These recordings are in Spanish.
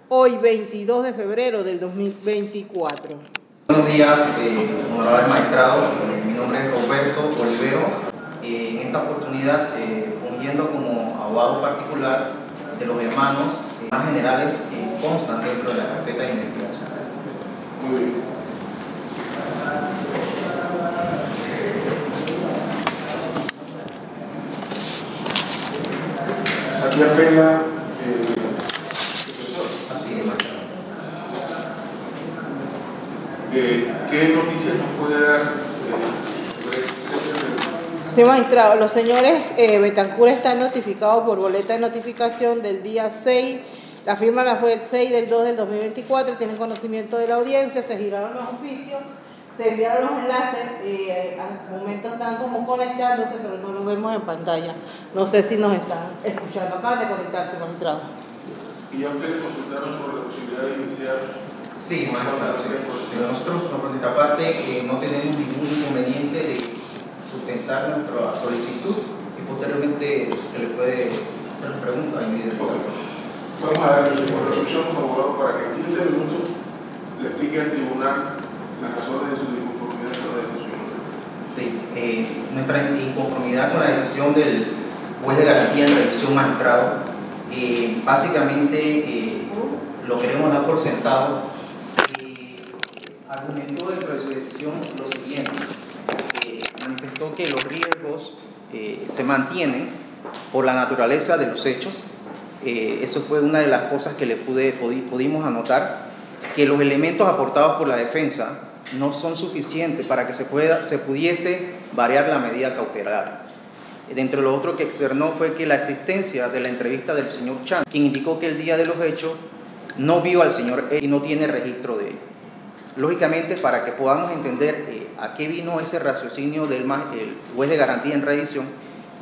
hoy 22 de febrero del 2024. Buenos días, honorable magistrado. Mi nombre es Roberto Olivero. En esta oportunidad, fungiendo como abogado particular de los hermanos más generales que constan dentro de la carpeta de investigación. Muy bien. Aquí apela Así es, magistrado. ¿Qué noticias nos puede dar? Sí, magistrado, los señores Betancur están notificados por boleta de notificación del día 6, la firma fue el 6 del 2 del 2024, tienen conocimiento de la audiencia, se giraron los oficios, se enviaron los enlaces, al momento están como conectándose, pero no los vemos en pantalla. No sé si nos están escuchando, acaban de conectarse, magistrado. ¿Y ya ustedes consultaron sobre la posibilidad de iniciar? Sí, magistrado, sí. Nosotros por nuestra parte no tenemos ningún inconveniente de sustentar nuestra solicitud y posteriormente se le puede hacer preguntas y individualizarse. Vamos a darle por resolución, abogado, para que en 15 minutos le explique al tribunal las razones de su inconformidad con la decisión. Sí, nuestra inconformidad con la decisión del juez de garantía en revisión magistrado, básicamente lo queremos dar por sentado. Argumentó dentro de su decisión lo siguiente: manifestó que los riesgos se mantienen por la naturaleza de los hechos. Eso fue una de las cosas que pudimos anotar, que los elementos aportados por la defensa no son suficientes para que se pudiese variar la medida cautelar. Dentro de lo otro que externó fue que la existencia de la entrevista del señor Chan, quien indicó que el día de los hechos no vio al señor E y no tiene registro de él. Lógicamente, para que podamos entender a qué vino ese raciocinio del juez de garantía en revisión,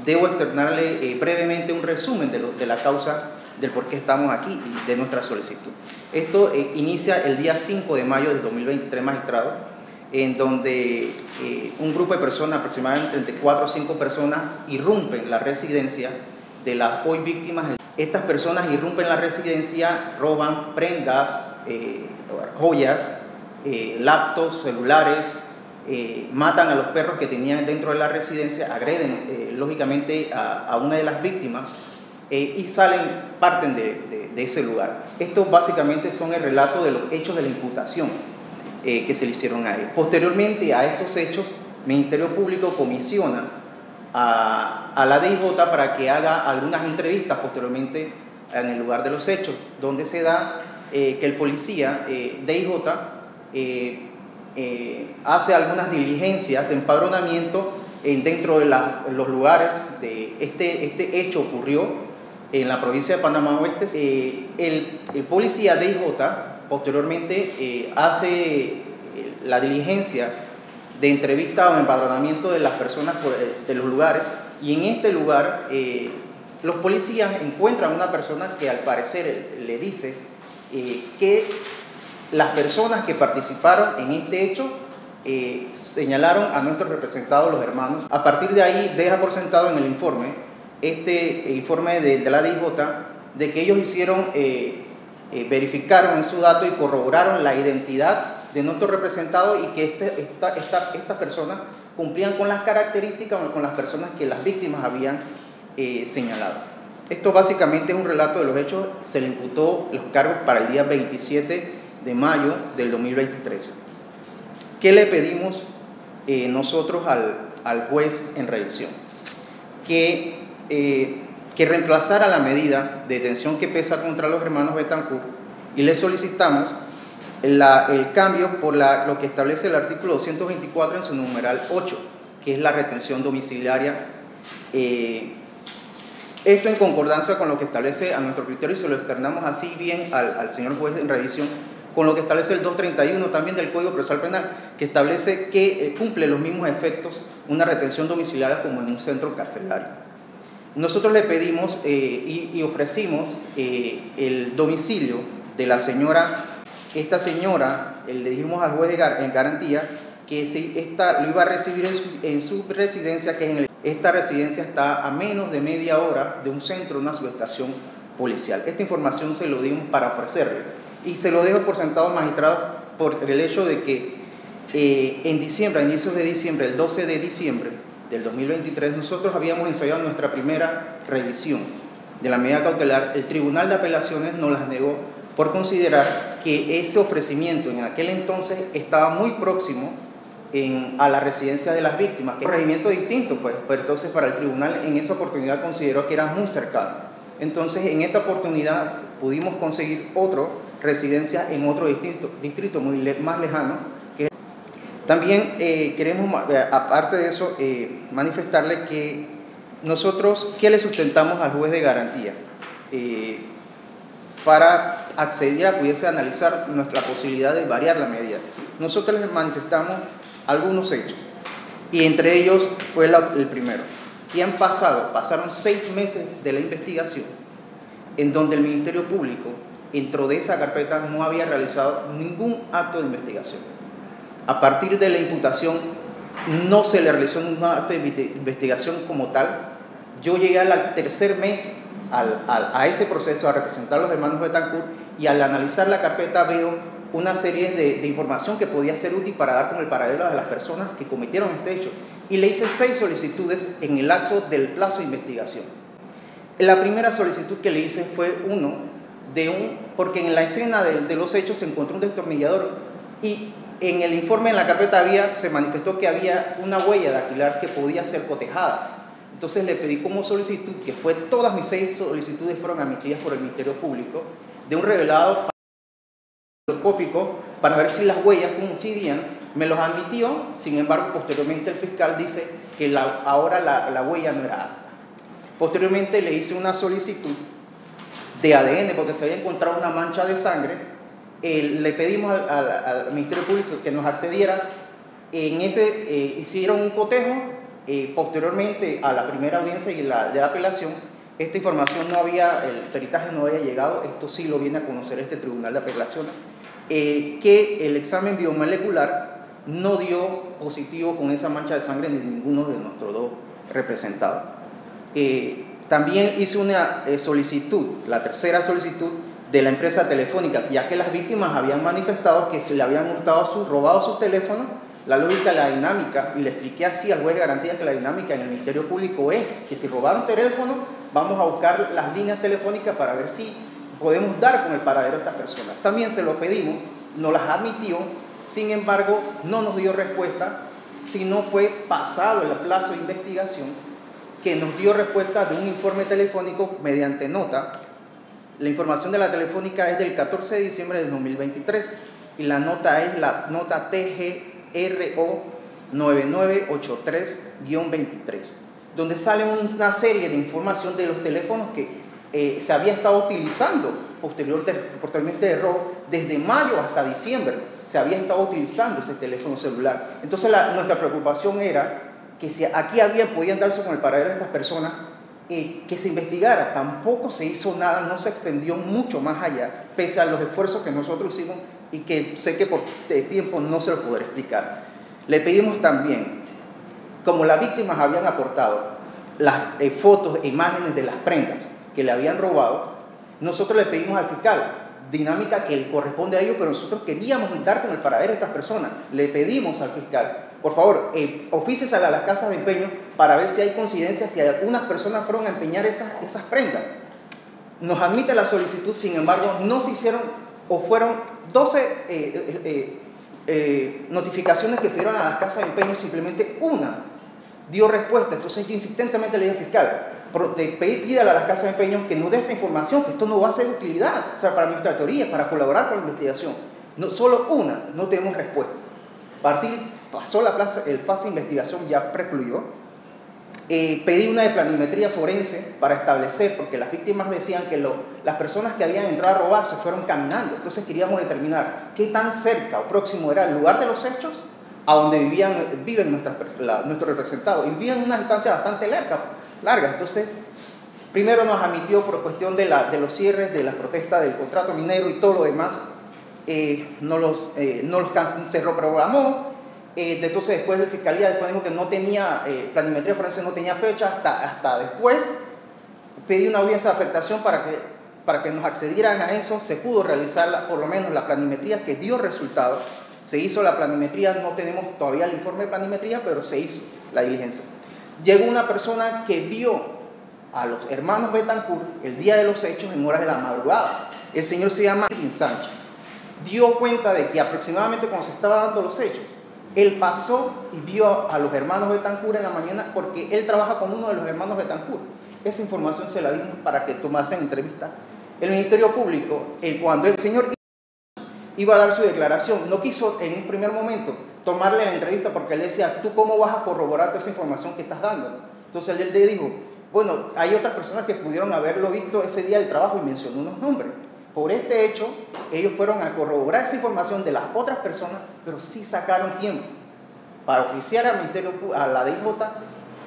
debo externarle brevemente un resumen de la causa del por qué estamos aquí y de nuestra solicitud. Esto inicia el día 5 de mayo del 2023, magistrado, en donde un grupo de personas, aproximadamente entre 4 o 5 personas, irrumpen la residencia de las hoy víctimas. Estas personas irrumpen la residencia, roban prendas, joyas, laptops, celulares, matan a los perros que tenían dentro de la residencia, agreden lógicamente a una de las víctimas y parten de ese lugar. Estos básicamente son el relato de los hechos de la imputación que se le hicieron a él. Posteriormente a estos hechos, el Ministerio Público comisiona a la DIJ para que haga algunas entrevistas posteriormente en el lugar de los hechos, donde se da que el policía DIJ hace algunas diligencias de empadronamiento dentro de los lugares de este hecho ocurrió en la provincia de Panamá Oeste. El policía DIJ posteriormente hace la diligencia de entrevista o empadronamiento de las personas de los lugares, y en este lugar los policías encuentran a una persona que al parecer le dice que las personas que participaron en este hecho señalaron a nuestros representados, los hermanos. A partir de ahí deja por sentado en el informe, informe de la DIJ, de que ellos verificaron en su dato y corroboraron la identidad de nuestros representados y que estas personas cumplían con las características o con las personas que las víctimas habían señalado. Esto básicamente es un relato de los hechos. Se le imputó los cargos para el día 27 de mayo del 2023. ¿Qué le pedimos nosotros al juez en revisión? Que reemplazara la medida de detención que pesa contra los hermanos Betancur, y le solicitamos el cambio por lo que establece el artículo 224 en su numeral 8, que es la retención domiciliaria. Esto en concordancia con lo que establece a nuestro criterio, y se lo externamos así bien al señor juez en revisión, con lo que establece el 231 también del Código Procesal Penal, que establece que cumple los mismos efectos una retención domiciliaria como en un centro carcelario. Nosotros le pedimos y ofrecimos el domicilio de la señora. Esta señora, le dijimos al juez en garantía que lo iba a recibir en su residencia, que esta residencia está a menos de media hora de un centro, una subestación policial. Esta información se lo dimos para ofrecerle y se lo dejo por sentado, magistrado, por el hecho de que en diciembre, a inicios de diciembre, el 12 de diciembre del 2023, nosotros habíamos ensayado nuestra primera revisión de la medida cautelar. El Tribunal de Apelaciones nos las negó por considerar que ese ofrecimiento en aquel entonces estaba muy próximo a la residencia de las víctimas, que es un regimiento distinto, pues, pero entonces para el tribunal en esa oportunidad consideró que era muy cercano. Entonces en esta oportunidad pudimos conseguir otra residencia en otro distrito más lejano. También queremos, aparte de eso, manifestarle que nosotros, ¿qué le sustentamos al juez de garantía? Para acceder a pudiese analizar nuestra posibilidad de variar la medida. Nosotros les manifestamos algunos hechos, y entre ellos fue el primero. Que pasaron 6 meses de la investigación, en donde el Ministerio Público, dentro de esa carpeta, no había realizado ningún acto de investigación. A partir de la imputación, no se le realizó ningún acto de investigación como tal. Yo llegué al tercer mes a ese proceso, a representar a los hermanos Betancourt, y al analizar la carpeta veo una serie de información que podía ser útil para dar con el paradero de las personas que cometieron este hecho, y le hice 6 solicitudes en el lapso del plazo de investigación. La primera solicitud que le hice fue porque en la escena de los hechos se encontró un destornillador, y en el informe, en la carpeta, se manifestó que había una huella dactilar que podía ser cotejada. Entonces le pedí como solicitud, que todas mis 6 solicitudes fueron admitidas por el Ministerio Público, de un revelado microscópico para ver si las huellas coincidían. Me los admitió, sin embargo, posteriormente el fiscal dice que ahora la huella no era apta. Posteriormente le hice una solicitud de ADN porque se había encontrado una mancha de sangre. Le pedimos al Ministerio Público que nos accediera. Hicieron un cotejo. Posteriormente a la primera audiencia y de la apelación, esta información el peritaje no había llegado. Esto sí lo viene a conocer este Tribunal de Apelaciones, que el examen biomolecular no dio positivo con esa mancha de sangre en ninguno de nuestros 2 representados. También hice una solicitud, la tercera solicitud, de la empresa telefónica, ya que las víctimas habían manifestado que se le habían robado su teléfono. La lógica, la dinámica, y le expliqué así al juez de garantía que la dinámica en el Ministerio Público es que si robaron teléfono, vamos a buscar las líneas telefónicas para ver si podemos dar con el paradero de estas personas. También se lo pedimos, nos las admitió, sin embargo, no nos dio respuesta, sino fue pasado el plazo de investigación, que nos dio respuesta de un informe telefónico mediante nota. La información de la telefónica es del 14 de diciembre de 2023 y la nota es la nota TGRO 9983-23, donde sale una serie de información de los teléfonos que se había estado utilizando posteriormente de robo. Desde mayo hasta diciembre se había estado utilizando ese teléfono celular. Entonces nuestra preocupación era que si aquí podían darse con el paradero de estas personas, que se investigara. Tampoco se hizo nada, no se extendió mucho más allá, pese a los esfuerzos que nosotros hicimos y que sé que por tiempo no se lo podré explicar. Le pedimos también, como las víctimas habían aportado las fotos e imágenes de las prendas que le habían robado, nosotros le pedimos al fiscal, dinámica que le corresponde a ellos, pero nosotros queríamos dar con el paradero de estas personas. Le pedimos al fiscal, por favor, ofíciese a las casas de empeño para ver si hay coincidencia, si algunas personas fueron a empeñar esas prendas. Nos admite la solicitud, sin embargo, no se hicieron, o fueron 12 notificaciones que se dieron a las casas de empeño, simplemente una dio respuesta. Entonces yo insistentemente le dije al fiscal, pídale a las casas de empeño que nos dé esta información, que esto no va a ser de utilidad, o sea, para nuestra teoría, para colaborar con la investigación. No, solo una, no tenemos respuesta. Pasó el fase de investigación, ya precluyó. Pedí una de planimetría forense para establecer, porque las víctimas decían que las personas que habían entrado a robar se fueron caminando. Entonces queríamos determinar qué tan cerca o próximo era el lugar de los hechos a donde viven nuestros representados. Y vivían en una distancia bastante larga. Entonces, primero nos admitió por cuestión de los cierres, de las protestas del contrato minero y todo lo demás. Se reprogramó. Entonces después la fiscalía dijo que no tenía, planimetría forense no tenía fecha hasta después. Pedí una audiencia de afectación para que para que nos accedieran a eso, se pudo realizar por lo menos la planimetría que dio resultado. Se hizo la planimetría, no tenemos todavía el informe de planimetría, pero se hizo la diligencia. Llegó una persona que vio a los hermanos Betancourt el día de los hechos en horas de la madrugada. El señor se llama Irving Sánchez. Dio cuenta de que aproximadamente cuando se estaban dando los hechos, él pasó y vio a los hermanos Betancourt en la mañana, porque él trabaja con uno de los hermanos Betancourt. Esa información se la dimos para que tomasen entrevista. El Ministerio Público, cuando el señor iba a dar su declaración, no quiso en un primer momento tomarle la entrevista, porque él decía: ¿tú cómo vas a corroborar toda esa información que estás dando? Entonces él le dijo: bueno, hay otras personas que pudieron haberlo visto ese día del trabajo, y mencionó unos nombres. Por este hecho, ellos fueron a corroborar esa información de las otras personas, pero sí sacaron tiempo para oficiar al Ministerio, a la DIJ,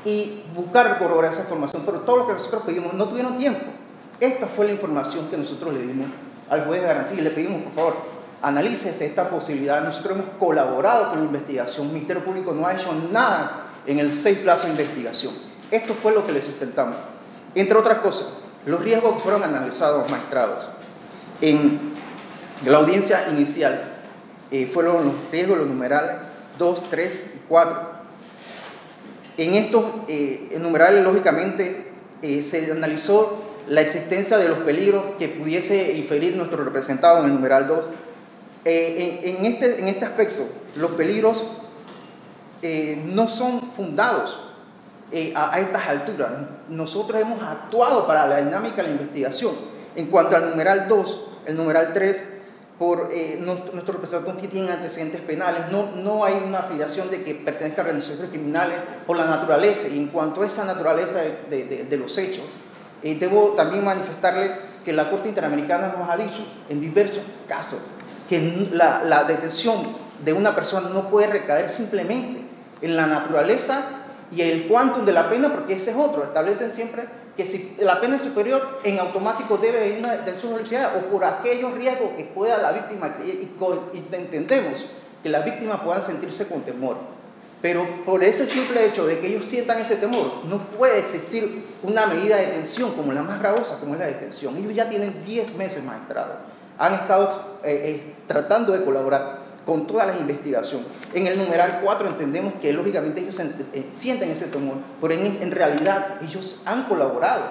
y buscar corroborar esa información. Pero todo lo que nosotros pedimos no tuvieron tiempo. Esta fue la información que nosotros le dimos al juez de garantía y le pedimos: por favor, analícese esta posibilidad. Nosotros hemos colaborado con la investigación. El Ministerio Público no ha hecho nada en el 6 plazos de investigación. Esto fue lo que le sustentamos. Entre otras cosas, los riesgos que fueron analizados, magistrados, en la audiencia inicial, fueron los riesgos, los numerales 2, 3 y 4. En estos numerales, lógicamente, se analizó la existencia de los peligros que pudiese inferir nuestro representado en el numeral 2. En este aspecto, los peligros no son fundados a estas alturas. Nosotros hemos actuado para la dinámica de la investigación. En cuanto al numeral 2, el numeral 3, nuestro representante tiene antecedentes penales, no hay una afiliación de que pertenezca a organizaciones criminales por la naturaleza. Y en cuanto a esa naturaleza de los hechos, debo también manifestarle que la Corte Interamericana nos ha dicho en diversos casos que la detención de una persona no puede recaer simplemente en la naturaleza y el quantum de la pena, porque ese es otro. Establecen siempre que si la pena es superior, en automático debe ir de su velocidad, o por aquellos riesgos que pueda la víctima, y entendemos que las víctimas puedan sentirse con temor. Pero por ese simple hecho de que ellos sientan ese temor, no puede existir una medida de detención como la más gravosa, como es la detención. Ellos ya tienen 10 meses, magistrado. Han estado tratando de colaborar con todas las investigaciones. En el numeral 4 entendemos que lógicamente ellos sienten ese temor, pero en realidad ellos han colaborado.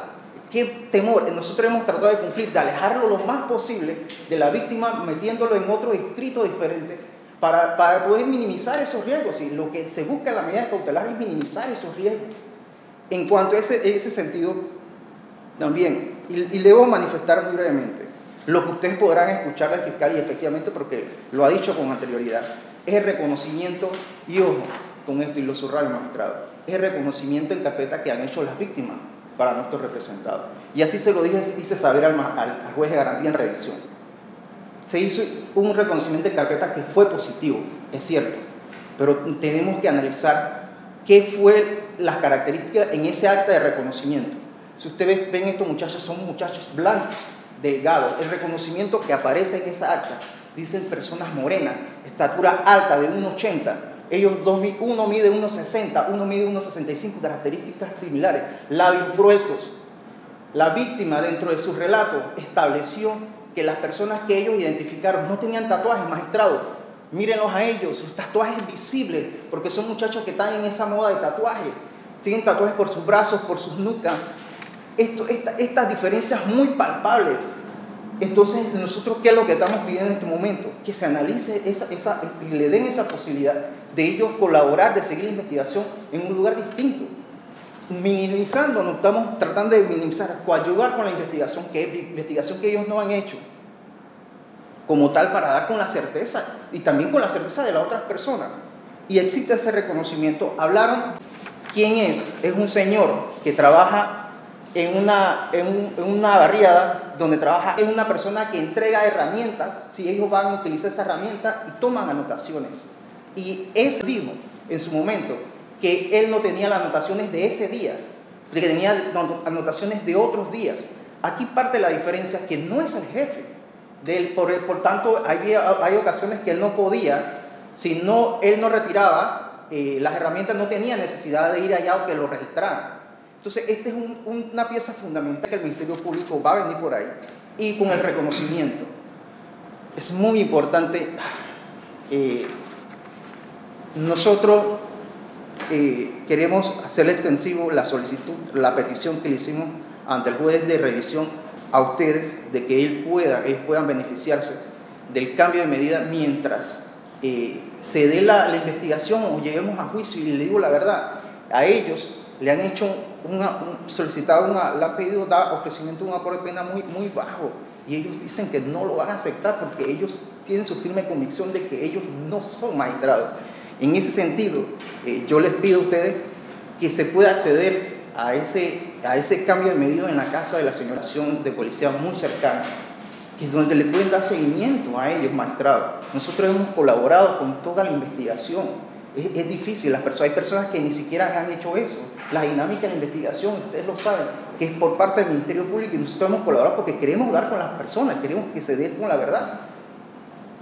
¿Qué temor? Nosotros hemos tratado de cumplir, de alejarlo lo más posible de la víctima, metiéndolo en otro distrito diferente, para poder minimizar esos riesgos. Y lo que se busca en la medida cautelar es minimizar esos riesgos. En cuanto a ese sentido, también, y debo manifestar muy brevemente, lo que ustedes podrán escuchar al fiscal, y efectivamente, porque lo ha dicho con anterioridad, es el reconocimiento, y ojo con esto, y lo subrayo, magistrado, es el reconocimiento en carpeta que han hecho las víctimas para nuestros representados. Y así se lo hice saber al juez de garantía en revisión. Se hizo un reconocimiento en carpeta que fue positivo, es cierto, pero tenemos que analizar qué fue las características en ese acta de reconocimiento. Si ustedes ven, estos muchachos son muchachos blancos, delgados. El reconocimiento que aparece en esa acta dicen personas morenas, estatura alta de 1,80. Ellos uno mide 1,60, uno mide 1,65, características similares, labios gruesos. La víctima, dentro de su relato, estableció que las personas que ellos identificaron no tenían tatuajes, magistrado. Mírenlos a ellos, sus tatuajes visibles, porque son muchachos que están en esa moda de tatuaje. Tienen tatuajes por sus brazos, por sus nucas. Estas diferencias muy palpables. Entonces, nosotros, ¿qué es lo que estamos pidiendo en este momento? Que se analice y le den esa posibilidad de ellos colaborar, de seguir la investigación en un lugar distinto. Minimizando, no estamos tratando de minimizar, coadyuvar con la investigación que ellos no han hecho, como tal, para dar con la certeza, y también con la certeza de la otra persona. Y existe ese reconocimiento. Hablaron, ¿quién es? Es un señor que trabaja en una barriada, donde trabaja, es una persona que entrega herramientas, si ellos van a utilizar esa herramienta, y toman anotaciones. Y él dijo en su momento que él no tenía las anotaciones de ese día, que tenía anotaciones de otros días. Aquí parte la diferencia, que no es el jefe de él, por tanto hay ocasiones que él no podía, si no, él no retiraba las herramientas, no tenía necesidad de ir allá o que lo registraran. Entonces, esta es una pieza fundamental que el Ministerio Público va a venir por ahí y con el reconocimiento. Es muy importante. Nosotros queremos hacerle extensivo la solicitud, la petición que le hicimos ante el juez de revisión a ustedes de que ellos puedan beneficiarse del cambio de medida mientras se dé la investigación o lleguemos a juicio. Y le digo la verdad, a ellos le han hecho le han pedido ofrecimiento de un acuerdo de pena muy bajo, y ellos dicen que no lo van a aceptar porque ellos tienen su firme convicción de que ellos no son magistrados. En ese sentido, yo les pido a ustedes que se pueda acceder a ese cambio de medida en la casa de la señora de policía muy cercana, que es donde le pueden dar seguimiento a ellos, magistrados. Nosotros hemos colaborado con toda la investigación. Es difícil, hay personas que ni siquiera han hecho eso. La dinámica de la investigación, ustedes lo saben, que es por parte del Ministerio Público, y nosotros hemos colaborado porque queremos dar con las personas, queremos que se dé con la verdad.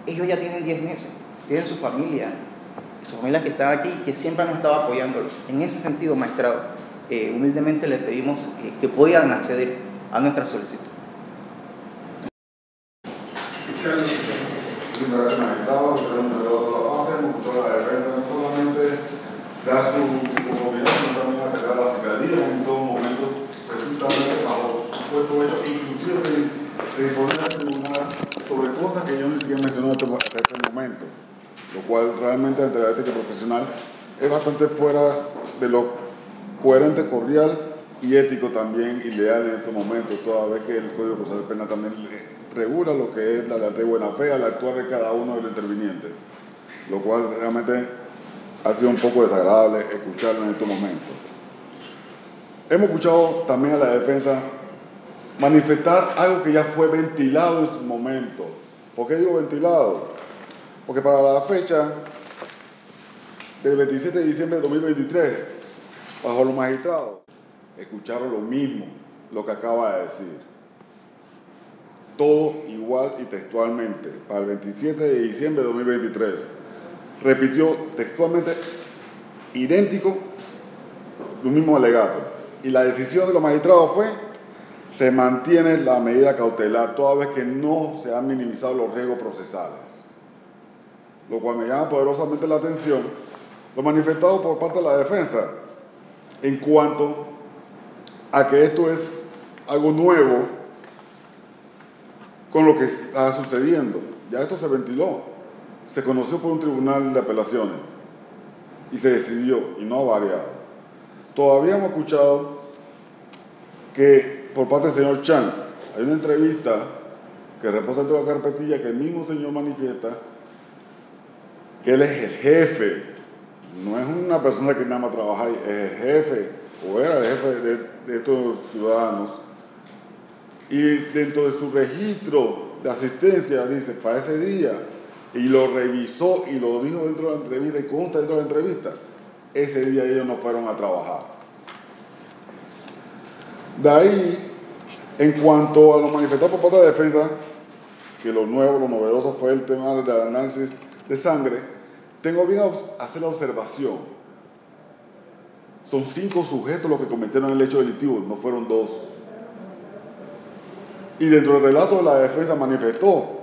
Ellos ya tienen 10 meses, tienen su familia que están aquí, que siempre han estado apoyándolos. En ese sentido, magistrado, humildemente les pedimos que puedan acceder a nuestra solicitud. Magistrado, mucho la defensa, no solamente da su opinión, sino también atacar a la fiscalía en todo momento, presuntamente bajo supuesto hecho, inclusive responder al tribunal sobre cosas que yo ni siquiera mencioné hasta este momento, lo cual realmente entre la ética profesional es bastante fuera de lo coherente, cordial y ético también, ideal en estos momentos, toda vez que el Código Procesal Penal también regula lo que es la lealtad de buena fe al actuar de cada uno de los intervinientes, lo cual realmente ha sido un poco desagradable escucharlo en estos momentos. Hemos escuchado también a la defensa manifestar algo que ya fue ventilado en su momento. ¿Por qué digo ventilado? Porque para la fecha del 27 de diciembre de 2023, bajo los magistrados, escucharon lo mismo, lo que acaba de decir. Todo igual y textualmente, para el 27 de diciembre de 2023. Repitió textualmente idéntico lo mismo alegato. Y la decisión de los magistrados fue: se mantiene la medida cautelar toda vez que no se han minimizado los riesgos procesales. Lo cual me llama poderosamente la atención lo manifestado por parte de la defensa en cuanto a que esto es algo nuevo con lo que está sucediendo. Ya esto se ventiló, se conoció por un tribunal de apelaciones y se decidió y no ha variado. Todavía hemos escuchado que por parte del señor Chan hay una entrevista que reposa dentro de la carpetilla que el mismo señor manifiesta que él es el jefe, no es una persona que nada más trabaja ahí, es el jefe o era el jefe de estos ciudadanos. Y dentro de su registro de asistencia, dice, para ese día, y lo revisó y lo dijo dentro de la entrevista y consta dentro de la entrevista, ese día ellos no fueron a trabajar. De ahí, en cuanto a lo manifestado por parte de la defensa, que lo nuevo, lo novedoso fue el tema del análisis de sangre, tengo bien hacer la observación. Son 5 sujetos los que cometieron el hecho delictivo, no fueron 2. Y dentro del relato de la defensa manifestó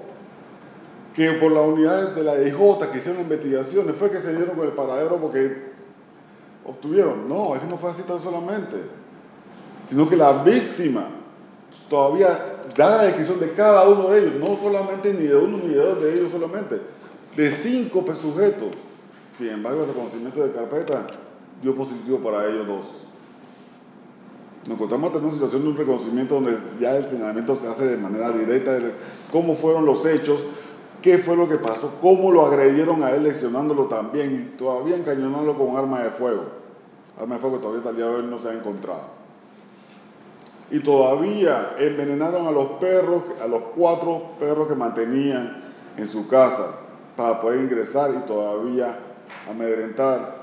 que por las unidades de la DIJ que hicieron investigaciones fue que se dieron con el paradero porque obtuvieron. No, eso no fue así tan solamente, sino que la víctima todavía da la descripción de cada uno de ellos, no solamente ni de uno ni de dos de ellos solamente, de 5 sujetos. Sin embargo, el reconocimiento de carpeta dio positivo para ellos 2. Nos encontramos en una situación de un reconocimiento donde ya el señalamiento se hace de manera directa de cómo fueron los hechos, qué fue lo que pasó, cómo lo agredieron a él, lesionándolo también, y todavía encañonándolo con arma de fuego. Arma de fuego que todavía hasta el día de hoy no se ha encontrado. Y todavía envenenaron a los perros, a los 4 perros que mantenían en su casa para poder ingresar y todavía amedrentar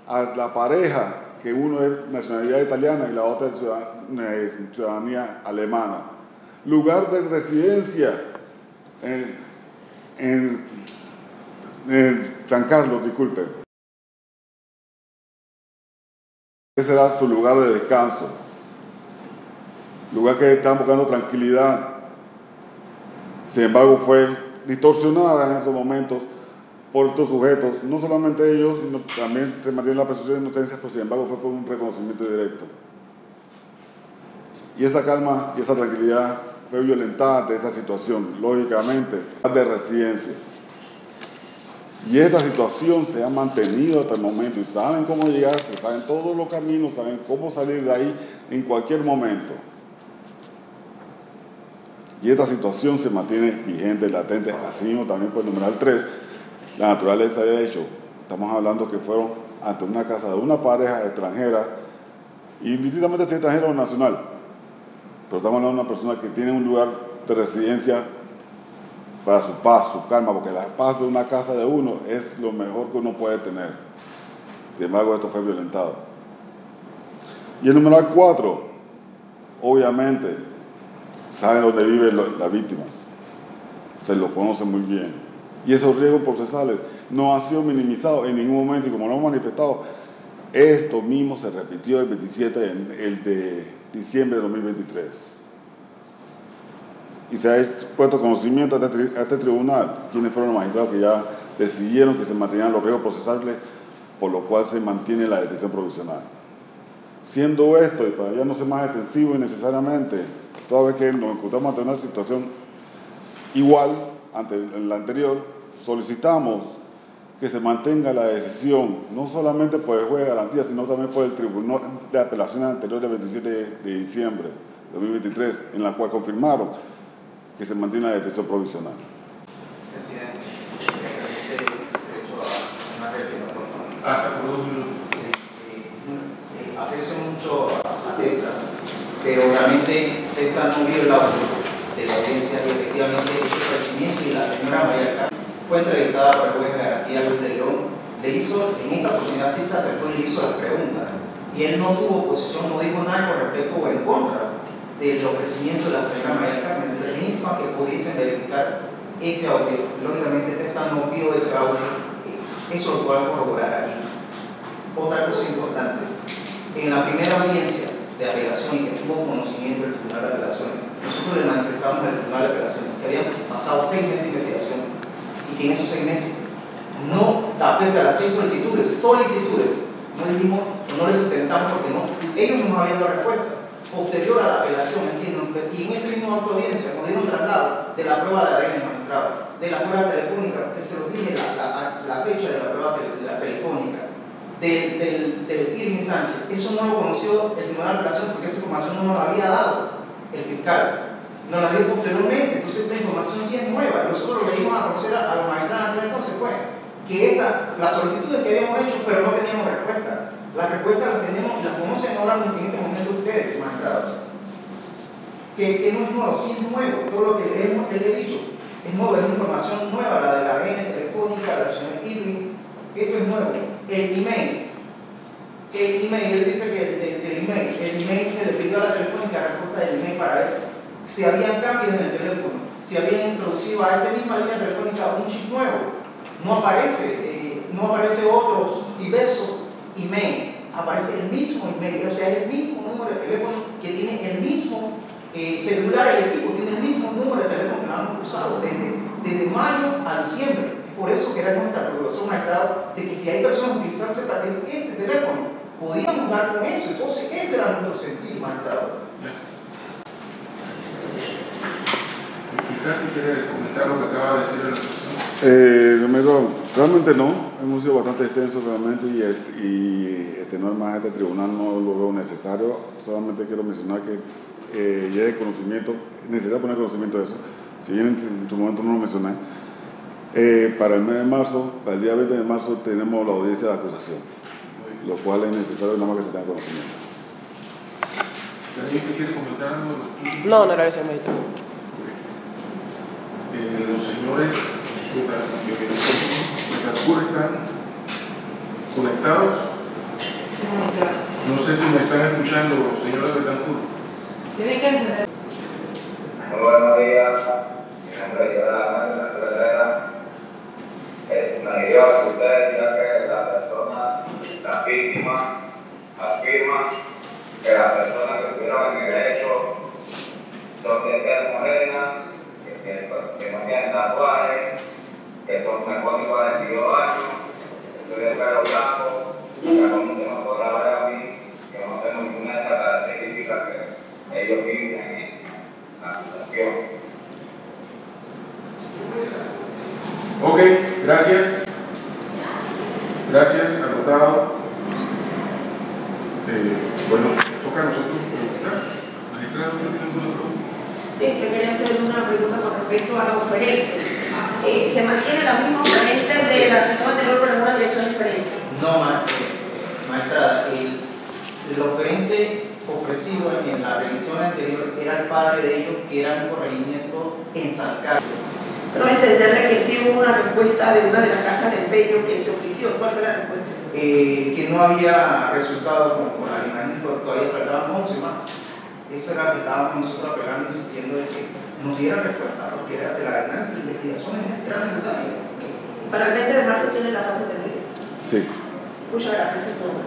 a la pareja, que uno es nacionalidad italiana y la otra es ciudadanía alemana. Lugar de residencia en San Carlos, disculpe. Ese era su lugar de descanso. Lugar que están buscando tranquilidad Sin embargo, fue distorsionada en esos momentos por estos sujetos, no solamente ellos, sino también se mantiene la presunción de inocencia, pero sin embargo fue por un reconocimiento directo. Y esa calma y esa tranquilidad fue violentada ante esa situación, lógicamente, de residencia. Y esta situación se ha mantenido hasta el momento y saben cómo llegar, saben todos los caminos, saben cómo salir de ahí en cualquier momento. Y esta situación se mantiene vigente, latente, así mismo también por el numeral 3, la naturaleza de hecho. Estamos hablando que fueron ante una casa de una pareja extranjera, indistintamente si es extranjera o nacional, pero estamos hablando de una persona que tiene un lugar de residencia para su paz, su calma, porque la paz de una casa de uno es lo mejor que uno puede tener. Sin embargo, esto fue violentado. Y el numeral 4, obviamente, saben dónde vive la víctima, se lo conocen muy bien. Y esos riesgos procesales no han sido minimizados en ningún momento, y como lo hemos manifestado, esto mismo se repitió el 27 el de diciembre de 2023. Y se ha puesto conocimiento a este tribunal, quienes fueron los magistrados que ya decidieron que se mantenían los riesgos procesales, por lo cual se mantiene la detención provisional. Siendo esto, y para ya no ser más extensivo innecesariamente, toda vez que nos encontramos ante una situación igual ante la anterior, solicitamos que se mantenga la decisión, no solamente por el juez de garantía, sino también por el Tribunal de Apelaciones anterior del 27 de diciembre de 2023, en la cual confirmaron que se mantiene la detención provisional. Presidente, derecho a una réplica, por favor. Hasta por 2 minutos. Aprecio mucho a Testa, pero realmente Testa no vio el audio de la audiencia y efectivamente ese ofrecimiento y la señora María Carmen fue entrevistada por el juez de garantía Luis de León, le hizo, en esta oportunidad sí se acercó y le hizo las preguntas, y él no tuvo oposición, no dijo nada con respecto o en contra del ofrecimiento de la señora María Carmen, de la misma que pudiesen verificar ese audio. Lógicamente Testa no vio ese audio, eso lo pueden corroborar aquí. Otra cosa importante, en la primera audiencia de apelación y que tuvo conocimiento del Tribunal de Apelaciones, nosotros le manifestamos al Tribunal de Apelaciones que habían pasado 6 meses de investigación y que en esos 6 meses no, a pesar de las 6 solicitudes, no dijimos, no les sustentamos porque no, ellos no nos habían dado respuesta. Posterior a la apelación, y en ese mismo acto de audiencia, cuando dieron traslado de la prueba de ADN magistrado, de la prueba telefónica, que se lo dije la fecha de la prueba telefónica, del Irving Sánchez, eso no lo conoció el Tribunal de Apelación porque esa información no nos la había dado el fiscal, nos la dio posteriormente. Entonces esta información sí es nueva. Nosotros lo que dimos a conocer a los magistrados entonces fue que las solicitudes que habíamos hecho, pero no teníamos respuesta. Las respuestas las tenemos, las conocen ahora en este momento ustedes, magistrados. Que no es nuevo, sí es nuevo. Todo lo que le he dicho es nuevo, es información nueva, la de la ADN telefónica, la señora Irving. Esto es nuevo. El email, él dice que el email se le pidió a la telefónica respuesta del email para ver si había cambios en el teléfono, si habían introducido a esa misma línea telefónica un chip nuevo. No aparece otro diverso email, aparece el mismo email, o sea, el mismo número de teléfono que tiene el mismo celular, el equipo tiene el mismo número de teléfono que lo han usado desde mayo a diciembre. Por eso queremos nuestra preocupación, magistrado, de que si hay personas utilizando ese teléfono, podíamos dar con eso. Entonces, ese era nuestro sentido, magistrado. El fiscal, si quiere comentar lo que acaba de decir en la sesión. Realmente no, hemos sido bastante extensos realmente y este tribunal no lo veo necesario. Solamente quiero mencionar que ya de conocimiento, necesita poner conocimiento de eso, si bien en su momento no lo mencioné. Para el mes de marzo, para el día 20 de marzo, tenemos la audiencia de acusación, lo cual es necesario nada más que se tenga conocimiento. ¿Alguien que quiere comentar algo? No, no era ese magistrado. Los señores Betancur están conectados. No sé si me están escuchando, señores Betancur. Tienen que entender. Muy buenos días, mi nombre es Yolanda Herrera. Nos dio a ustedes ya que la víctima afirma que las personas que estuvieron en el hecho son de tez morena, que que no tienen tatuajes, que son mejor de 42 años, que soy de pelo blanco, que como se me podrá ver a mí, que no tengo ninguna de esas características que ellos dicen en la situación. Ok, gracias. Gracias, anotado. Bueno, toca a nosotros preguntar. Magistrado, ¿usted tiene alguna pregunta? Sí, yo quería hacer una pregunta con respecto a la oferente. ¿Se mantiene la misma oferente de la sesión anterior pero en una dirección diferente? No, maestrada, el oferente ofrecido en la revisión anterior era el padre de ellos, que era un corregimiento en San Carlos. Pero entenderle que sí hubo una respuesta de una de las casas de empeño que se ofició. ¿Cuál fue la respuesta? Que no había resultado con la imagen, porque todavía faltaban 11 más. Eso era lo que estábamos nosotros apelando, insistiendo de que nos dieran respuesta, porque era de la investigación era necesaria. Para el 20 de marzo tiene la fase terminada. Sí. Muchas gracias, eso es todo.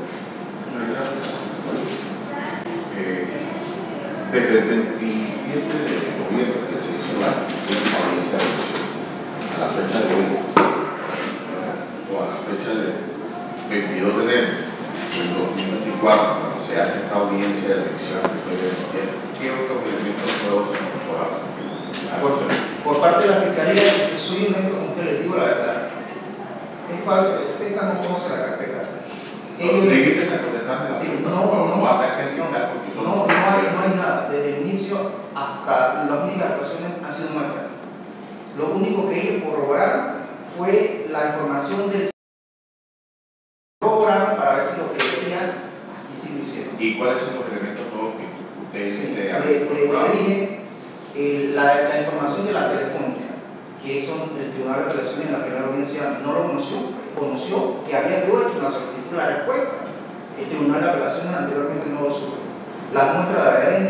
Desde el 27 de noviembre que se hizo la audiencia de elección, a la fecha de hoy, o a la fecha del 22 de enero del 2024, cuando se hace esta audiencia de elección, ¿qué otros elementos nuevos se incorporaron? Por parte de la Fiscalía, soy honesto con usted, les digo la verdad. Es falso, usted no conoce la carpeta. ¿Dijiste se contestaste? Sí, no hay nada. Desde el inicio hasta las únicas actuaciones han sido muertas. Lo único que ellos corroboraron fue la información del corroboraron para ver si lo que decían aquí sí lo hicieron. ¿Y cuáles son los elementos nuevos que ustedes se han incorporado? La información de la telefónica, que son del Tribunal de Apelaciones en la primera audiencia, no lo conoció que había yo hecho una solicitud de la respuesta. El Tribunal de Apelaciones anteriormente no lo supo. La muestra de ADN,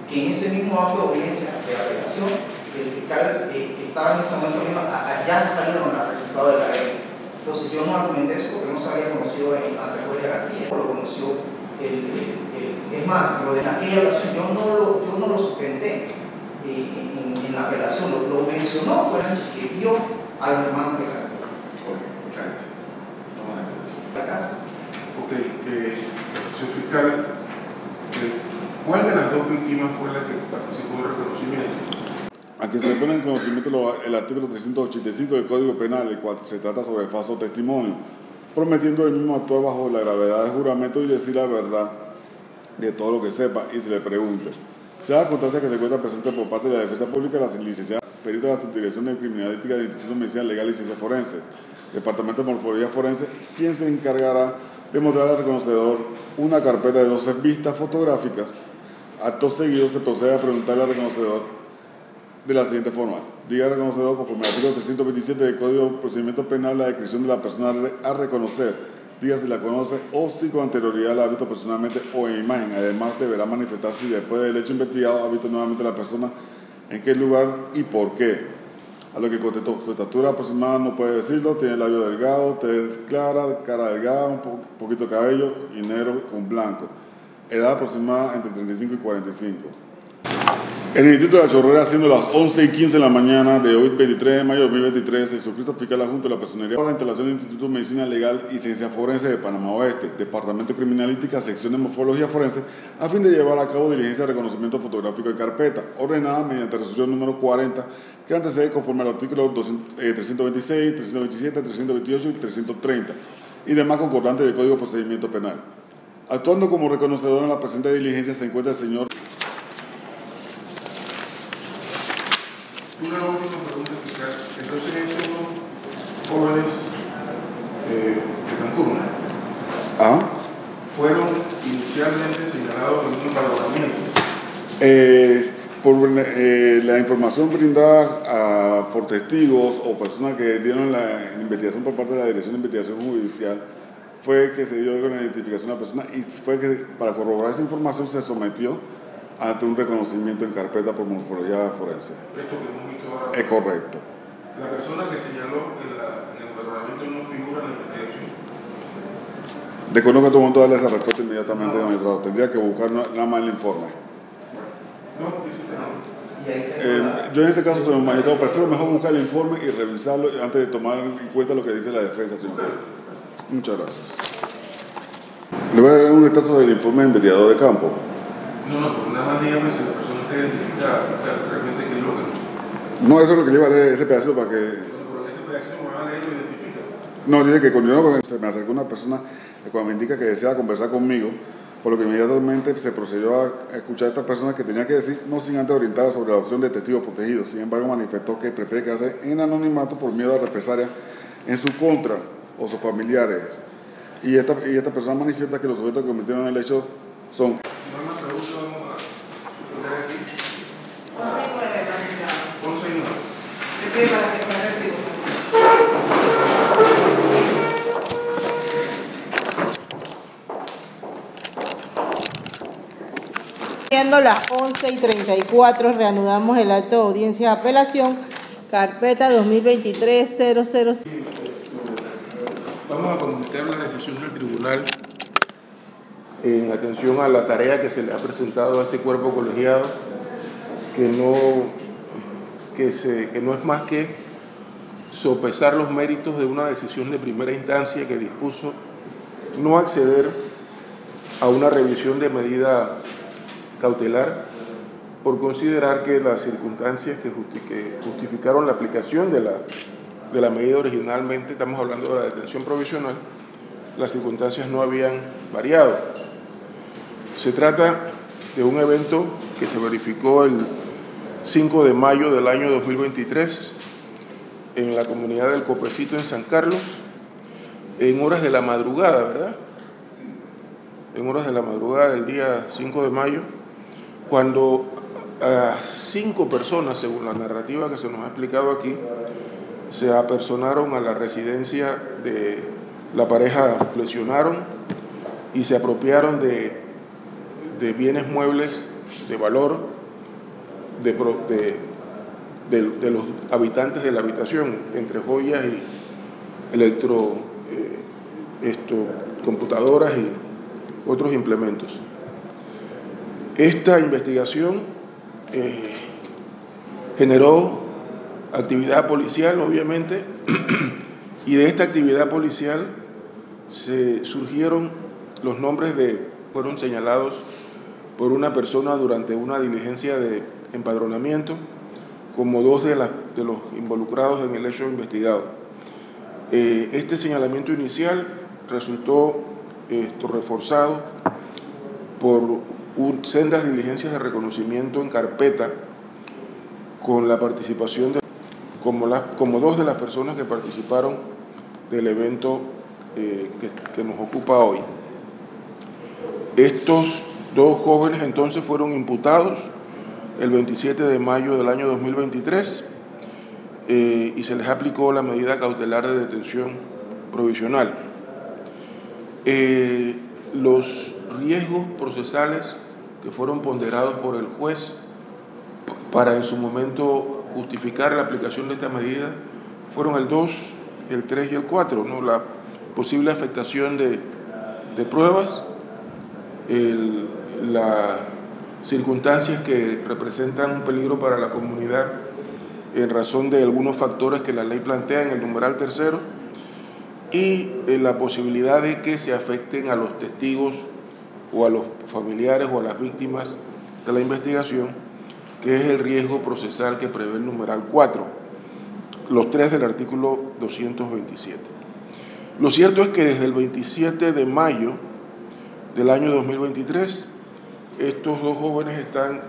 que en ese mismo acto de audiencia de apelación, el fiscal que estaba en esa muestra misma, ya salieron los resultados del ADN. Entonces yo no argumenté eso porque no se había conocido en la respuesta de garantía, lo conoció es más, lo de aquella apelación yo no lo sustenté en la apelación, lo mencionó fue que vio a los hermanos de la casa. Ok, señor fiscal, ¿cuál de las dos víctimas fue la que participó del reconocimiento? A quien se le pone en conocimiento el artículo 385 del Código Penal, el cual se trata sobre falso testimonio, prometiendo el mismo actuar bajo la gravedad del juramento y decir la verdad de todo lo que sepa y se le pregunte. Se da constancia que se encuentra presente por parte de la Defensa Pública la licenciada perita de la Subdirección de Criminalística del Instituto de Medicina Legal y Ciencias Forenses, Departamento de Morfología Forense, quien se encargará de mostrar al reconocedor una carpeta de 12 vistas fotográficas. Acto seguido se procede a preguntarle al reconocedor de la siguiente forma: diga al reconocedor, conforme al artículo 327 del Código de Procedimiento Penal, la descripción de la persona a reconocer, diga si la conoce o si con anterioridad la ha visto personalmente o en imagen. Además deberá manifestar si después del hecho investigado ha visto nuevamente a la persona, en qué lugar y por qué. A lo que contestó: su estatura aproximada no puede decirlo, tiene labio delgado, tez clara, cara delgada, un poquito de cabello y negro con blanco. Edad aproximada entre 35 y 45. En el Instituto de la Chorrera, siendo las 11:15 de la mañana de hoy, 23 de mayo de 2023, el suscrito fiscal adjunto de la Personería para la instalación del Instituto de Medicina Legal y Ciencias Forenses de Panamá Oeste, Departamento de Criminalística, Sección de Morfología Forense, a fin de llevar a cabo diligencia de reconocimiento fotográfico de carpeta, ordenada mediante resolución número 40, que antecede conforme al artículo 326, 327, 328 y 330, y demás concordantes del Código de Procedimiento Penal. Actuando como reconocedor en la presente diligencia se encuentra el señor. Una última pregunta, fiscal. Entonces, estos jóvenes de Cancún fueron inicialmente señalados en un empadronamiento. La información brindada por testigos o personas que dieron la investigación por parte de la Dirección de Investigación Judicial fue que se dio con la identificación de la persona y fue que para corroborar esa información se sometió ante un reconocimiento en carpeta por morfología forense. Esto que hemos visto ahora. Es correcto. La persona que señaló en el empadronamiento no figura en la investigación. Desconozco tu momento de darle esa respuesta inmediatamente, magistrado. Tendría que buscar nada más el informe. No, dice que no. Yo en este caso, señor magistrado, prefiero mejor buscar el informe y revisarlo antes de tomar en cuenta lo que dice la defensa, señor juez. Muchas gracias. Le voy a dar un estatus del informe del investigador de campo. No, pero nada más dígame si la persona está identificada, realmente qué es lo que no. No, eso es lo que le iba a leer, ese pedacito para que... Pero ese pedacito me va a leer y lo identifica. No, dice que continuó con se me acercó una persona cuando me indica que desea conversar conmigo, por lo que inmediatamente se procedió a escuchar a esta persona que tenía que decir, no sin antes orientar sobre la opción de testigos protegidos. Sin embargo, manifestó que prefiere quedarse en anonimato por miedo a represalia en su contra o sus familiares. Y esta persona manifiesta que los sujetos que cometieron el hecho son... No hay más preguntas, vamos a suspender aquí. 11 y 9, magistrado. 11 y 9. ¿Qué pide para que se haga el tribunal? Siendo las 11:34, reanudamos el acto de audiencia de apelación, carpeta 2023-005. Vamos a comunicar la decisión del tribunal en atención a la tarea que se le ha presentado a este cuerpo colegiado, que no es más que sopesar los méritos de una decisión de primera instancia que dispuso no acceder a una revisión de medida cautelar por considerar que las circunstancias que justificaron la aplicación de la medida originalmente, estamos hablando de la detención provisional, las circunstancias no habían variado. Se trata de un evento que se verificó el 5 de mayo del año 2023 en la comunidad del Copecito en San Carlos, en horas de la madrugada, ¿verdad? En horas de la madrugada del día 5 de mayo, cuando 5 personas, según la narrativa que se nos ha explicado aquí, se apersonaron a la residencia de la pareja, lesionaron y se apropiaron de bienes muebles de valor de los habitantes de la habitación, entre joyas y computadoras y otros implementos. Esta investigación generó actividad policial, obviamente, y de esta actividad policial surgieron los nombres fueron señalados por una persona durante una diligencia de empadronamiento como 2 de los involucrados en el hecho investigado. Este señalamiento inicial resultó reforzado por sendas diligencias de reconocimiento en carpeta con la participación de como 2 de las personas que participaron del evento que nos ocupa hoy. Estos 2 jóvenes entonces fueron imputados el 27 de mayo del año 2023 y se les aplicó la medida cautelar de detención provisional. Los riesgos procesales que fueron ponderados por el juez para en su momento justificar la aplicación de esta medida fueron el 2, el 3 y el 4, ¿no? La posible afectación de pruebas, las circunstancias que representan un peligro para la comunidad en razón de algunos factores que la ley plantea en el numeral 3º y la posibilidad de que se afecten a los testigos o a los familiares o a las víctimas de la investigación, que es el riesgo procesal que prevé el numeral 4, los 3 del artículo 227. Lo cierto es que desde el 27 de mayo del año 2023, estos 2 jóvenes están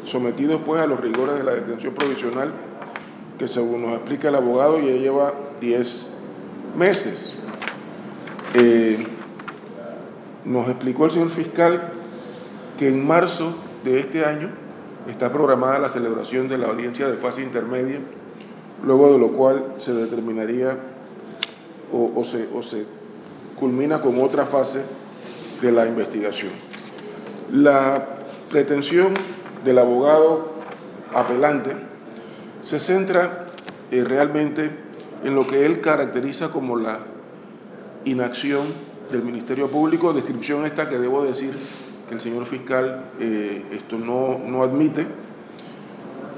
sometidos pues a los rigores de la detención provisional, que según nos explica el abogado ya lleva 10 meses. Nos explicó el señor fiscal que en marzo de este año está programada la celebración de la audiencia de fase intermedia, luego de lo cual se determinaría o se culmina con otra fase de la investigación. La pretensión del abogado apelante se centra realmente en lo que él caracteriza como la inacción del Ministerio Público, descripción esta que debo decir que el señor fiscal no admite,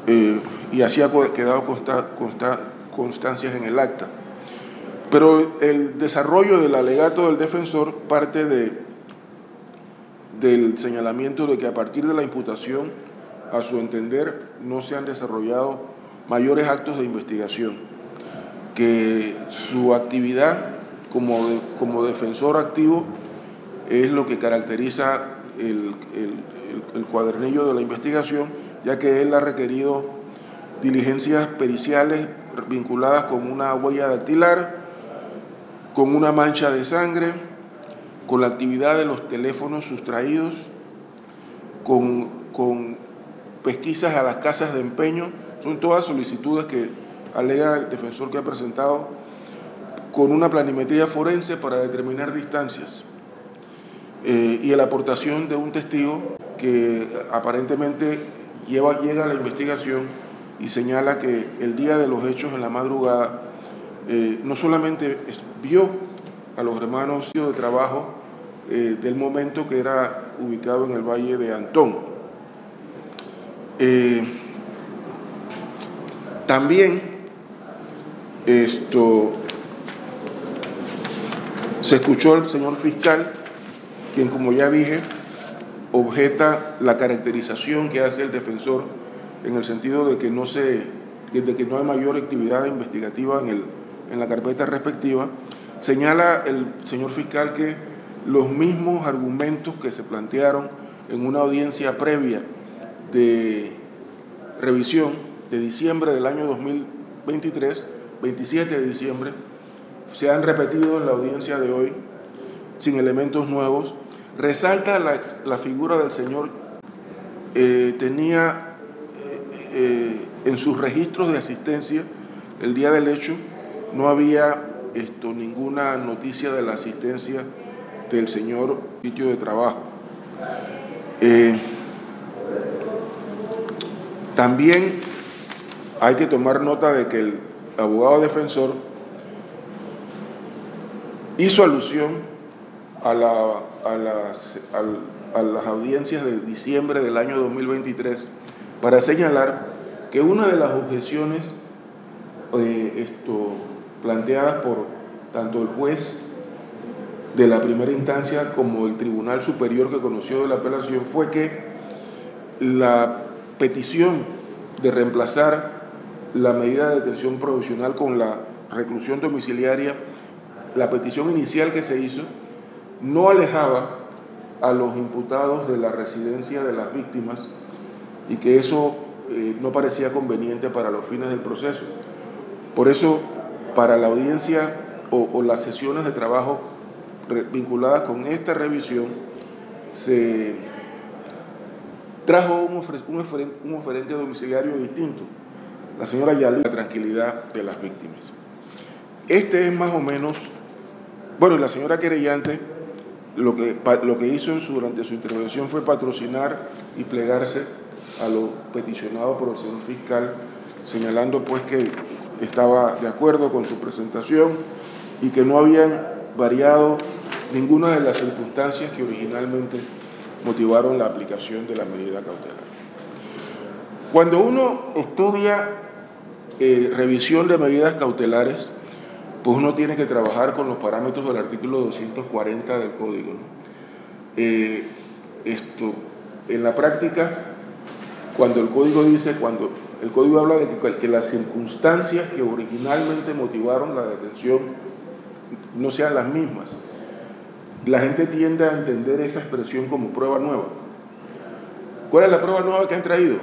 y así ha quedado constancias en el acta. Pero el desarrollo del alegato del defensor parte del señalamiento de que a partir de la imputación, a su entender, no se han desarrollado mayores actos de investigación, que su actividad como defensor activo es lo que caracteriza el cuadernillo de la investigación, ya que él ha requerido diligencias periciales vinculadas con una huella dactilar, con una mancha de sangre, con la actividad de los teléfonos sustraídos, con pesquisas a las casas de empeño. Son todas solicitudes que alega el defensor que ha presentado, con una planimetría forense para determinar distancias, y la aportación de un testigo que aparentemente llega a la investigación y señala que el día de los hechos, en la madrugada, no solamente vio a los hermanos de trabajo del momento, que era ubicado en el Valle de Antón. También se escuchó al señor fiscal, quien, como ya dije, objeta la caracterización que hace el defensor en el sentido de que no hay mayor actividad investigativa en la carpeta respectiva. Señala el señor fiscal que los mismos argumentos que se plantearon en una audiencia previa de revisión de diciembre del año 2023, 27 de diciembre, se han repetido en la audiencia de hoy sin elementos nuevos. Resalta la figura del señor. Tenía en sus registros de asistencia el día del hecho, no había ninguna noticia de la asistencia del señor sitio de trabajo. También hay que tomar nota de que el abogado defensor hizo alusión a las audiencias de diciembre del año 2023 para señalar que una de las objeciones planteadas por tanto el juez de la primera instancia como el Tribunal Superior que conoció de la apelación fue que la petición de reemplazar la medida de detención provisional con la reclusión domiciliaria, la petición inicial que se hizo, no alejaba a los imputados de la residencia de las víctimas y que eso no parecía conveniente para los fines del proceso. Por eso, para la audiencia o las sesiones de trabajo vinculadas con esta revisión, se trajo un oferente domiciliario distinto, la señora Yali, la tranquilidad de las víctimas. Este es más o menos, bueno, la señora querellante lo que hizo durante su intervención fue patrocinar y plegarse a lo peticionado por el señor fiscal, señalando pues que estaba de acuerdo con su presentación y que no habían variado ninguna de las circunstancias que originalmente motivaron la aplicación de la medida cautelar. Cuando uno estudia revisión de medidas cautelares, pues uno tiene que trabajar con los parámetros del artículo 240 del Código, ¿no? En la práctica, cuando el Código habla de que las circunstancias que originalmente motivaron la detención no sean las mismas, la gente tiende a entender esa expresión como prueba nueva. ¿Cuál es la prueba nueva que han traído?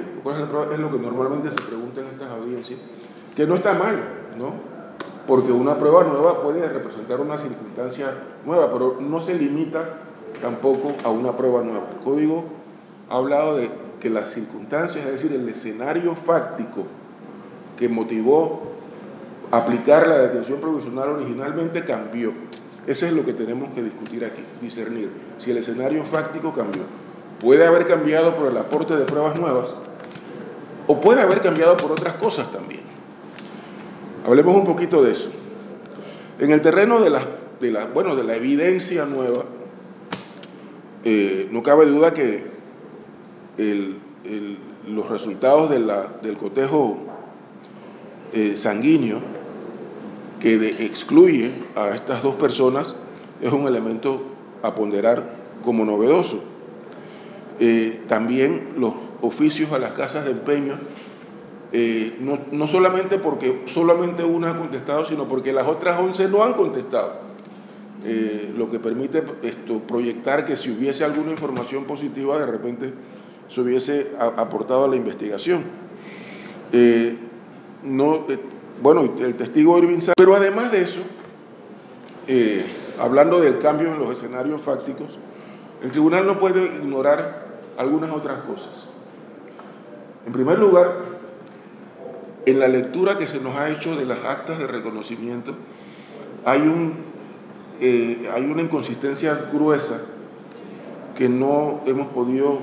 Es lo que normalmente se pregunta en estas audiencias, que no está mal, ¿no? Porque una prueba nueva puede representar una circunstancia nueva, pero no se limita tampoco a una prueba nueva. El Código ha hablado de que las circunstancias, es decir, el escenario fáctico que motivó aplicar la detención provisional originalmente cambió. Eso es lo que tenemos que discutir aquí, discernir si el escenario fáctico cambió. Puede haber cambiado por el aporte de pruebas nuevas o puede haber cambiado por otras cosas también. Hablemos un poquito de eso. En el terreno de la evidencia nueva, no cabe duda que los resultados del cotejo sanguíneo que excluye a estas dos personas es un elemento a ponderar como novedoso. También los oficios a las casas de empeño, no solamente porque solamente una ha contestado, sino porque las otras 11 no han contestado, lo que permite proyectar que si hubiese alguna información positiva, de repente se hubiese aportado a la investigación. Bueno, el testigo Irving Sánchez. Pero además de eso, hablando del cambio en los escenarios fácticos, el tribunal no puede ignorar algunas otras cosas. En primer lugar, en la lectura que se nos ha hecho de las actas de reconocimiento, hay una inconsistencia gruesa que no hemos podido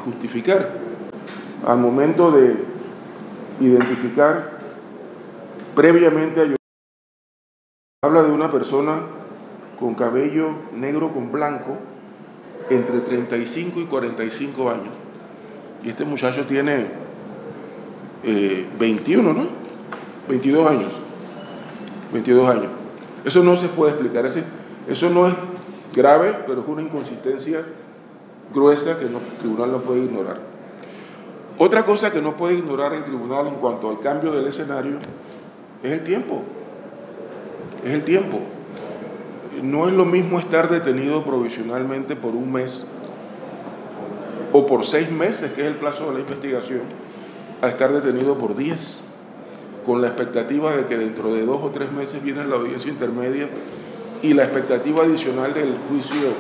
justificar. Al momento de identificar previamente a habla de una persona con cabello negro con blanco entre 35 y 45 años. Y este muchacho tiene 21, ¿no? 22 años. 22 años. Eso no se puede explicar. Eso no es grave, pero es una inconsistencia gruesa que el tribunal no puede ignorar. Otra cosa que no puede ignorar el tribunal en cuanto al cambio del escenario es el tiempo. Es el tiempo. No es lo mismo estar detenido provisionalmente por un mes o por 6 meses, que es el plazo de la investigación, a estar detenido por 10, con la expectativa de que dentro de 2 o 3 meses viene la audiencia intermedia y la expectativa adicional del juicio.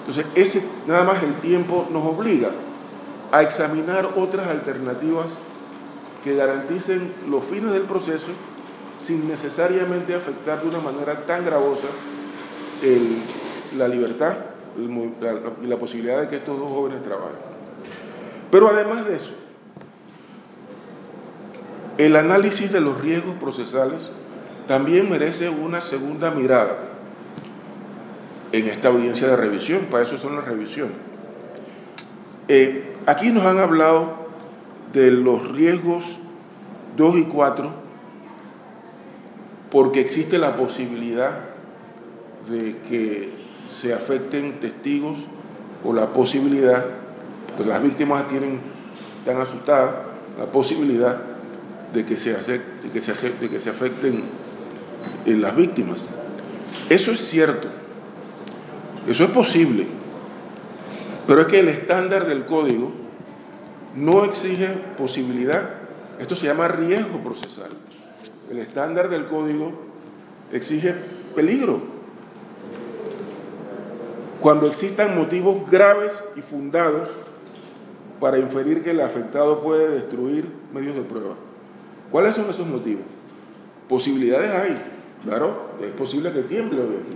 Entonces, nada más el tiempo nos obliga a examinar otras alternativas que garanticen los fines del proceso sin necesariamente afectar de una manera tan gravosa la libertad y la posibilidad de que estos dos jóvenes trabajen. Pero además de eso, el análisis de los riesgos procesales también merece una segunda mirada en esta audiencia de revisión. Para eso son las revisiones. Aquí nos han hablado de los riesgos 2 y 4 porque existe la posibilidad de que se afecten testigos o la posibilidad, pues las víctimas están asustadas, la posibilidad de que se afecten las víctimas. Eso es cierto, eso es posible, pero es que el estándar del código no exige posibilidad. Esto se llama riesgo procesal. El estándar del código exige peligro. Cuando existan motivos graves y fundados para inferir que el afectado puede destruir medios de prueba. ¿Cuáles son esos motivos? Posibilidades hay, claro, es posible que tiemble hoy aquí.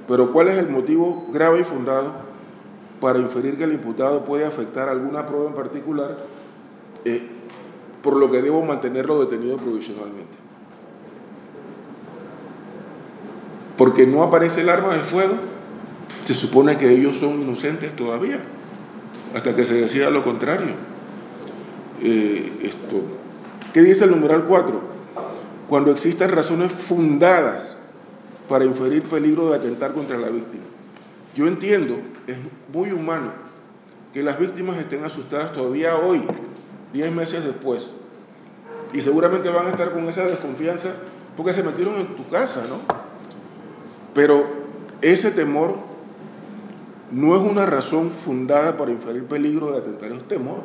Pero ¿cuál es el motivo grave y fundado para inferir que el imputado puede afectar alguna prueba en particular, por lo que debo mantenerlo detenido provisionalmente? Porque no aparece el arma de fuego, se supone que ellos son inocentes todavía, hasta que se decida lo contrario. ¿Qué dice el numeral 4? Cuando existan razones fundadas para inferir peligro de atentar contra la víctima. Yo entiendo, es muy humano que las víctimas estén asustadas todavía hoy, 10 meses después, y seguramente van a estar con esa desconfianza porque se metieron en tu casa, ¿no? Pero ese temor no es una razón fundada para inferir peligro de atentar, es temor.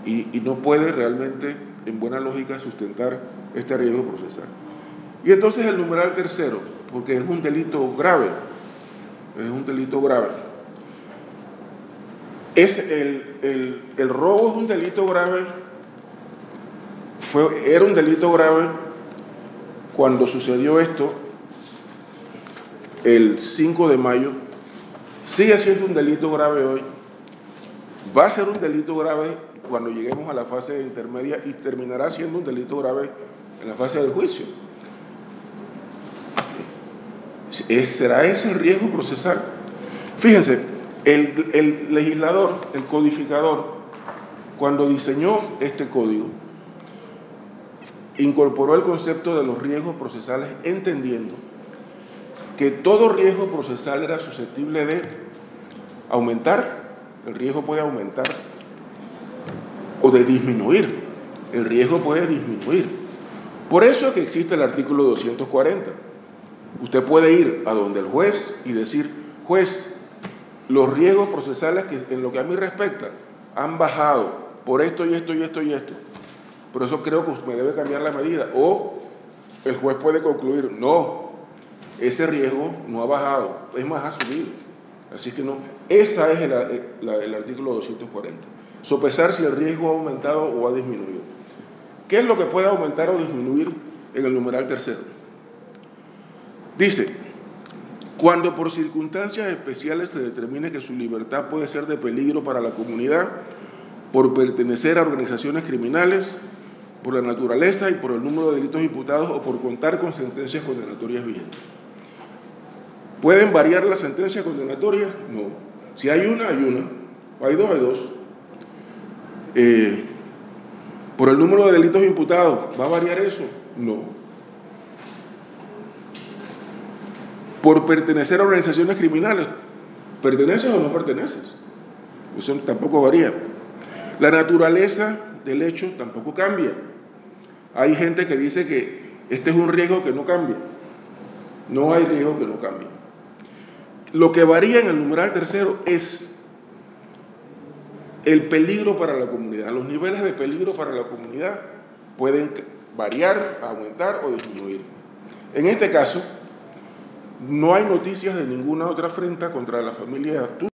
Y no puede realmente, en buena lógica, sustentar este riesgo procesal. Y entonces el numeral 3, porque es un delito grave, es un delito grave. El robo es un delito grave, era un delito grave cuando sucedió esto, el 5 de mayo, sigue siendo un delito grave hoy, va a ser un delito grave cuando lleguemos a la fase intermedia y terminará siendo un delito grave en la fase del juicio. ¿Será ese el riesgo procesal? Fíjense, El legislador, el codificador, cuando diseñó este código, incorporó el concepto de los riesgos procesales, entendiendo que todo riesgo procesal era susceptible de aumentar, el riesgo puede aumentar, o de disminuir, el riesgo puede disminuir. Por eso es que existe el artículo 240. Usted puede ir a donde el juez y decir: juez, los riesgos procesales que en lo que a mí respecta han bajado por esto y esto y esto y esto. Por eso creo que me debe cambiar la medida. O el juez puede concluir: no, ese riesgo no ha bajado, es más, ha subido. Así que no, ese es el artículo 240. Sopesar si el riesgo ha aumentado o ha disminuido. ¿Qué es lo que puede aumentar o disminuir en el numeral tercero? Dice: cuando por circunstancias especiales se determine que su libertad puede ser de peligro para la comunidad, por pertenecer a organizaciones criminales, por la naturaleza y por el número de delitos imputados o por contar con sentencias condenatorias vigentes. ¿Pueden variar las sentencias condenatorias? No. Si hay una, hay una. O hay dos, hay dos. ¿Por el número de delitos imputados va a variar eso? No. ¿Por pertenecer a organizaciones criminales? ¿Perteneces o no perteneces? Eso tampoco varía. La naturaleza del hecho tampoco cambia. Hay gente que dice que este es un riesgo que no cambia. No hay riesgo que no cambie. Lo que varía en el numeral tercero es el peligro para la comunidad. Los niveles de peligro para la comunidad pueden variar, aumentar o disminuir. En este caso, no hay noticias de ninguna otra afrenta contra la familia Tú.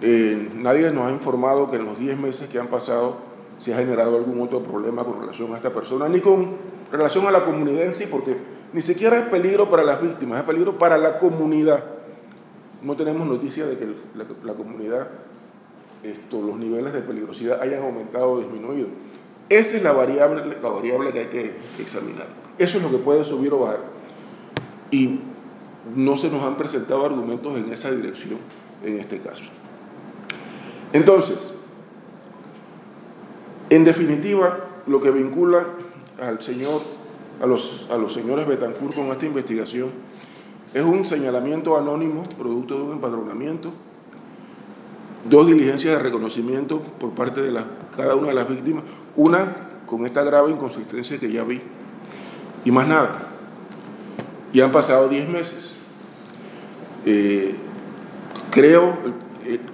Nadie nos ha informado que en los 10 meses que han pasado se ha generado algún otro problema con relación a esta persona, ni con relación a la comunidad en sí, porque ni siquiera es peligro para las víctimas, es peligro para la comunidad. No tenemos noticia de que la comunidad, los niveles de peligrosidad hayan aumentado o disminuido. Esa es la variable que hay que examinar. Eso es lo que puede subir o bajar. Y no se nos han presentado argumentos en esa dirección en este caso. Entonces, en definitiva, lo que vincula a los señores Betancourt con esta investigación es un señalamiento anónimo producto de un empadronamiento, 2 diligencias de reconocimiento por parte de cada una de las víctimas, una con esta grave inconsistencia que ya vi, y más nada. Y han pasado 10 meses.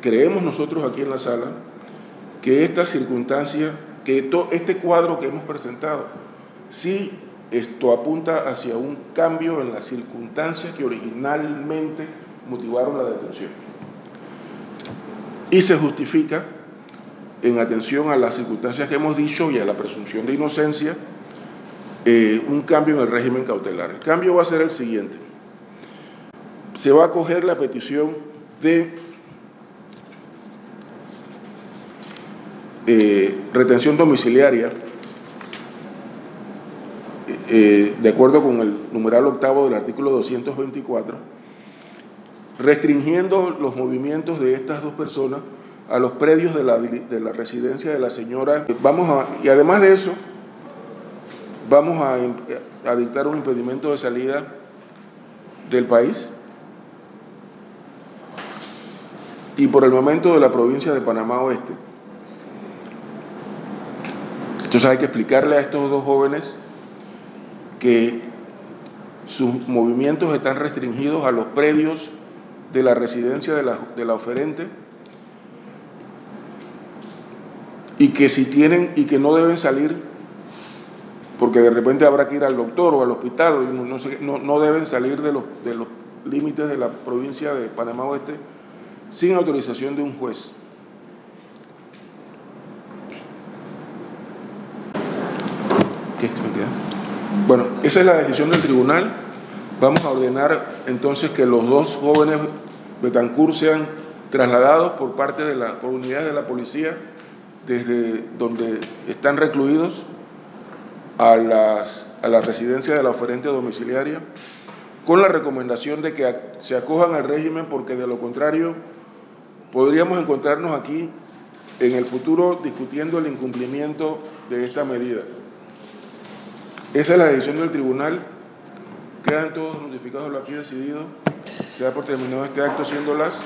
Creemos nosotros aquí en la sala que esta circunstancia, que este cuadro que hemos presentado, sí esto apunta hacia un cambio en las circunstancias que originalmente motivaron la detención. Y se justifica, en atención a las circunstancias que hemos dicho y a la presunción de inocencia, un cambio en el régimen cautelar. El cambio va a ser el siguiente: se va a acoger la petición de retención domiciliaria de acuerdo con el numeral 8 del artículo 224, restringiendo los movimientos de estas 2 personas a los predios de la residencia de la señora. Y además de eso, vamos a dictar un impedimento de salida del país y por el momento de la provincia de Panamá Oeste. Entonces hay que explicarle a estos 2 jóvenes que sus movimientos están restringidos a los predios de la residencia de la oferente, y que si tienen y que no deben salir, porque de repente habrá que ir al doctor o al hospital, no deben salir de los límites de la provincia de Panamá Oeste sin autorización de un juez. ¿Qué me queda? Bueno, esa es la decisión del tribunal. Vamos a ordenar entonces que los 2 jóvenes Betancourt sean trasladados por unidades de la policía desde donde están recluidos a la residencia de la oferente domiciliaria, con la recomendación de que se acojan al régimen, porque de lo contrario podríamos encontrarnos aquí en el futuro discutiendo el incumplimiento de esta medida. Esa es la decisión del tribunal. Quedan todos notificados lo aquí decidido. Se da por terminado este acto siendo las